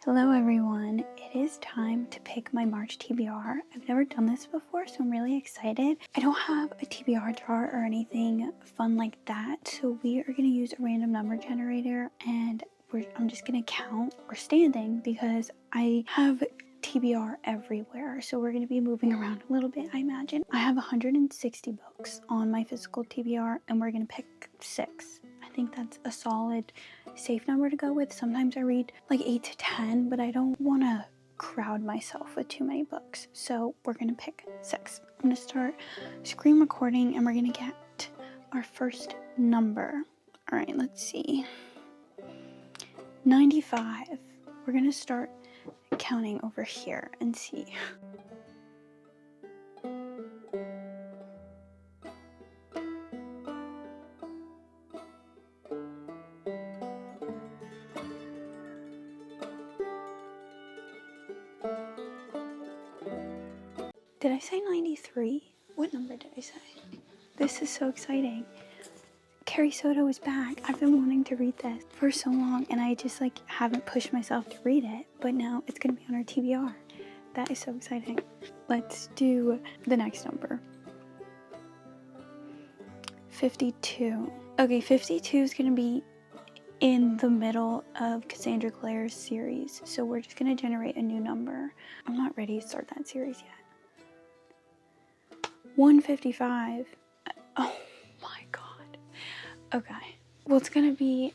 Hello everyone, it is time to pick my March TBR. I've never done this before, so I'm really excited. I don't have a TBR chart or anything fun like that, so we are going to use a random number generator and I'm just going to count. We're standing because I have TBR everywhere, so we're going to be moving around a little bit, I imagine. I have 160 books on my physical TBR and we're going to pick 6. I think that's a solid, safe number to go with. Sometimes I read like 8 to 10, but I don't want to crowd myself with too many books. So we're going to pick 6. I'm going to start screen recording and we're going to get our first number. All right, let's see. 95. We're going to start counting over here and see. Did I say 93? What number did I say? This is so exciting. Carrie Soto is back. I've been wanting to read this for so long and I just haven't pushed myself to read it, but now it's gonna be on our TBR. That is so exciting. Let's do the next number. 52. Okay, 52 is gonna be in the middle of Cassandra Clare's series, so we're just gonna generate a new number. I'm not ready to start that series yet. 155. Oh my god. Okay. Well, it's gonna be,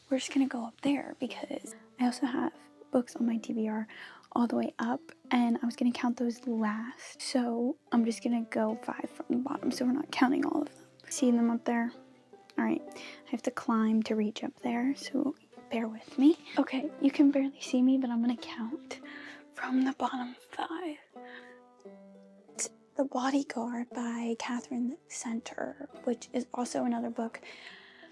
we're just gonna go up there because I also have books on my TBR all the way up and I was gonna count those last. So I'm just gonna go 5 from the bottom so we're not counting all of them. See them up there? All right. I have to climb to reach up there, so bear with me. Okay, you can barely see me, but I'm gonna count from the bottom 5. The Bodyguard by Catherine Center, which is also another book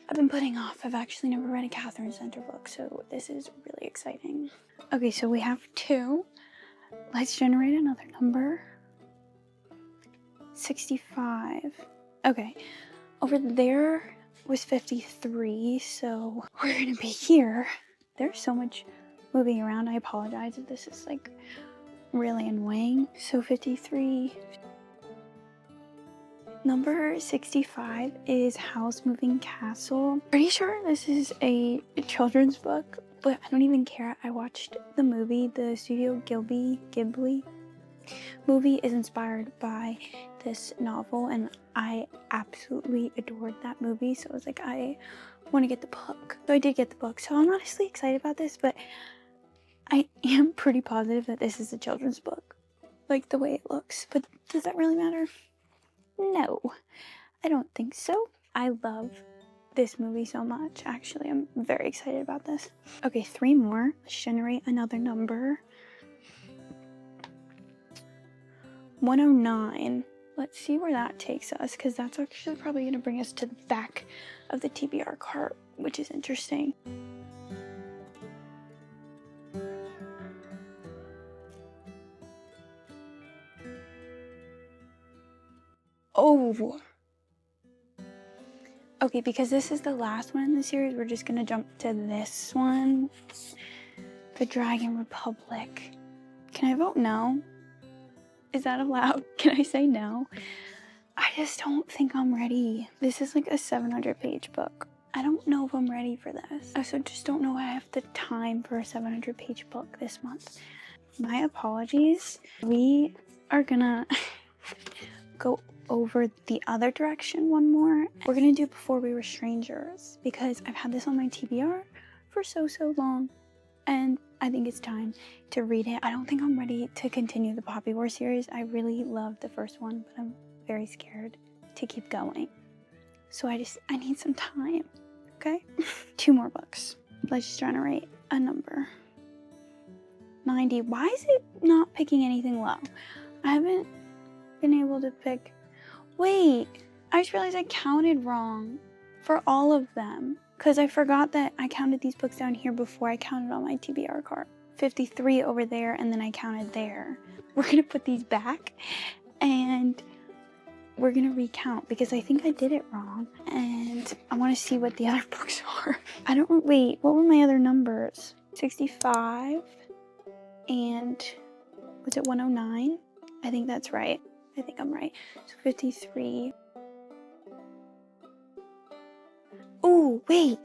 I've been putting off. I've actually never read a Catherine Center book, so this is really exciting. Okay, so we have 2. Let's generate another number. 65. Okay, over there was 53, so we're gonna be here. There's so much moving around. I apologize if this is really annoying. So 53. Number 65 is Howl's Moving Castle. Pretty sure this is a children's book, but I don't even care. I watched the movie. The Studio Ghibli movie is inspired by this novel, and I absolutely adored that movie. So I was like, I want to get the book. So I did get the book. So I'm honestly excited about this, but I am pretty positive that this is a children's book, like the way it looks. But does that really matter? No, I don't think so. I love this movie so much. Actually, I'm very excited about this. Okay, 3 more. Let's generate another number. 109. Let's see where that takes us, because that's actually probably going to bring us to the back of the TBR cart, which is interesting. Oh. Okay, because this is the last one in the series, we're just gonna jump to this one. The Dragon Republic. Can I vote no? Is that allowed? Can I say no? I just don't think I'm ready. This is like a 700-page book. I don't know if I'm ready for this. I also just don't know if I have the time for a 700-page book this month. My apologies. We are gonna go over the other direction one more. We're gonna do Before We Were Strangers because I've had this on my TBR for so long and I think it's time to read it. I don't think I'm ready to continue the Poppy War series. I really loved the first one, but I'm very scared to keep going. So I need some time, okay? 2 more books. Let's generate a number. 90. Why is it not picking anything low? I haven't been able to pick. Wait, I just realized I counted wrong for all of them because I forgot that I counted these books down here before I counted on my TBR card. 53 over there, and then I counted there. We're gonna put these back and we're gonna recount because I think I did it wrong and I want to see what the other books are. Wait, what were my other numbers? 65, and was it 109? I think that's right. I think I'm right. So 53. Oh, wait.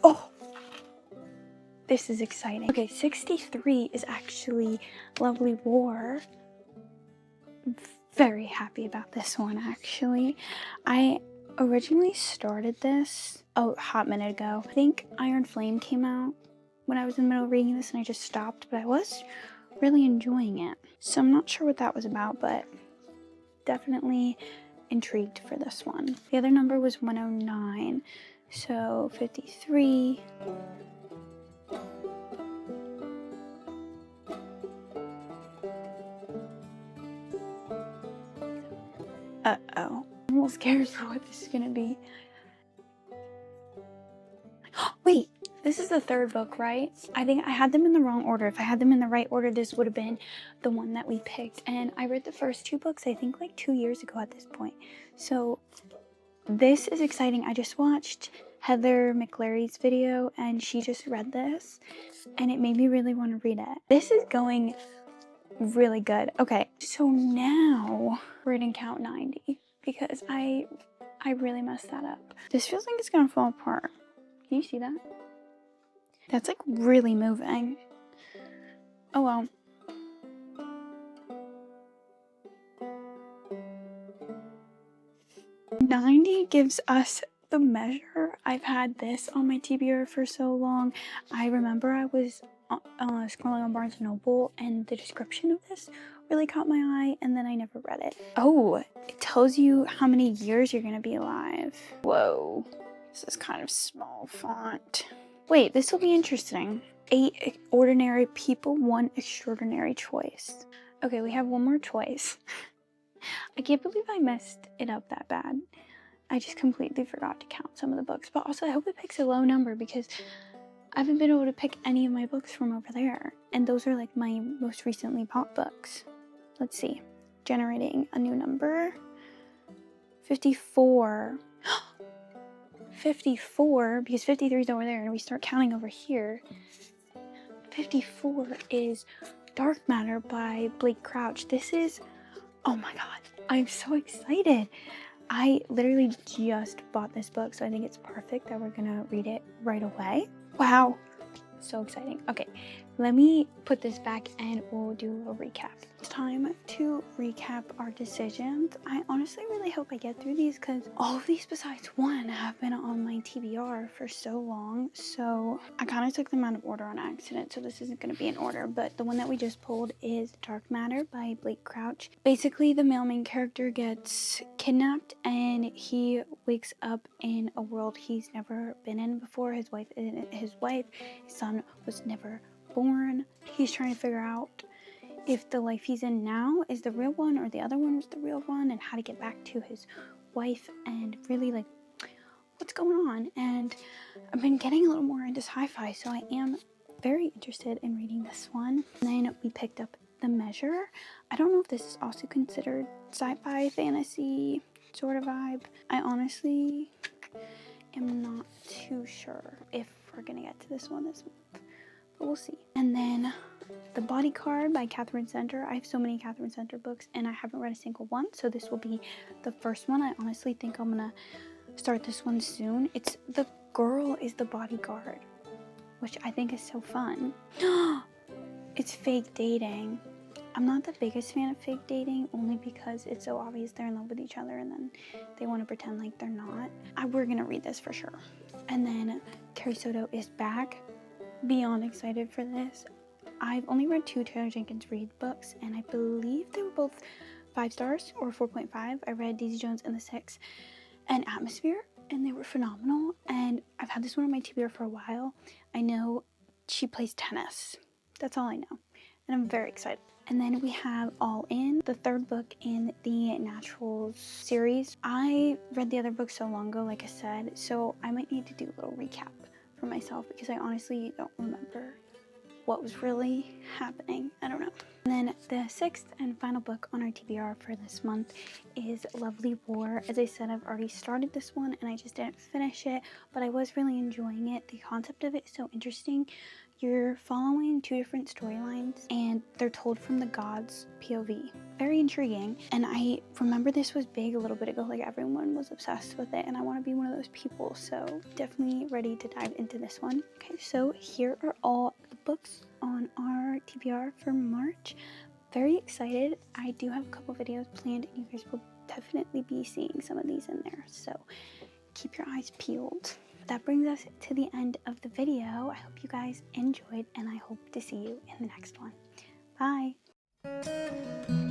Oh, this is exciting. Okay, 63 is actually Lovely War. Very happy about this one, actually. I originally started this a hot minute ago. I think Iron Flame came out when I was in the middle of reading this and I just stopped, but I was really enjoying it. So I'm not sure what that was about, but definitely intrigued for this one. The other number was 109, so 53. Uh-oh. I'm a little scared for what this is gonna be. Wait, this is the third book, right? I think I had them in the wrong order. If I had them in the right order, this would have been the one that we picked. And I read the first two books, I think like 2 years ago at this point. So this is exciting. I just watched Heather McLary's video and she just read this and it made me really want to read it. This is going really good. Okay, so now we're gonna count 90 because I really messed that up. This feels like it's gonna fall apart. Can you see that? That's like really moving. Oh well. $90 gives us The Measure. I've had this on my TBR for so long. I remember I was scrolling on Barnes & Noble and the description of this really caught my eye and then I never read it. Oh, it tells you how many years you're gonna be alive. Whoa, this is kind of small font. Wait, this will be interesting. 8 ordinary people, 1 extraordinary choice. Okay, we have one more choice. I can't believe I messed it up that bad. I just completely forgot to count some of the books, but also I hope it picks a low number because I haven't been able to pick any of my books from over there. And those are like my most recently bought books. Let's see. Generating a new number. 54. 54, because 53 is over there and we start counting over here. 54 is Dark Matter by Blake Crouch. This is, oh my god, I'm so excited. I literally just bought this book, so I think it's perfect that we're gonna read it right away. Wow, so exciting. Okay, let me put this back and we'll do a little recap. It's time to recap our decisions. I honestly really hope I get through these because all of these besides one have been on my TBR for so long. So I kind of took them out of order on accident, so this isn't going to be in order. But the one that we just pulled is Dark Matter by Blake Crouch. Basically, the male main character gets kidnapped and he wakes up in a world he's never been in before. His wife, his son was never born. He's trying to figure out if the life he's in now is the real one or the other one was the real one, and how to get back to his wife and really like what's going on. And I've been getting a little more into sci-fi, so I am very interested in reading this one. And then we picked up The Measure. I don't know if this is also considered sci-fi fantasy sort of vibe. I honestly am not too sure if we're gonna get to this one this month, but we'll see. And then The Bodyguard by Catherine Center. I have so many Catherine Center books and I haven't read a single one, so this will be the first one. I honestly think I'm gonna start this one soon. It's The Girl is the Bodyguard, which I think is so fun. It's fake dating. I'm not the biggest fan of fake dating, only because it's so obvious they're in love with each other and then they want to pretend like they're not. We're gonna read this for sure. And then Carrie Soto is back. Beyond excited for this. I've only read 2 Taylor Jenkins Reid books, and I believe they were both 5 stars or 4.5. I read Daisy Jones and the Six and Atmosphere, and they were phenomenal. And I've had this one on my TBR for a while. I know she plays tennis. That's all I know. And I'm very excited. And then we have All In, the 3rd book in the Naturals series. I read the other book so long ago, like I said, so I might need to do a little recap for myself because I honestly don't remember what was really happening. I don't know. And then the sixth and final book on our TBR for this month is Lovely War. As I said, I've already started this one and I just didn't finish it, but I was really enjoying it. The concept of it is so interesting. You're following two different storylines and they're told from the gods' POV. Very intriguing. And I remember this was big a little bit ago, like everyone was obsessed with it, and I want to be one of those people, so definitely ready to dive into this one. Okay, so here are all the books on our TBR for March. Very excited. I do have a couple videos planned and you guys will definitely be seeing some of these in there, so keep your eyes peeled. That brings us to the end of the video. I hope you guys enjoyed and I hope to see you in the next one. Bye!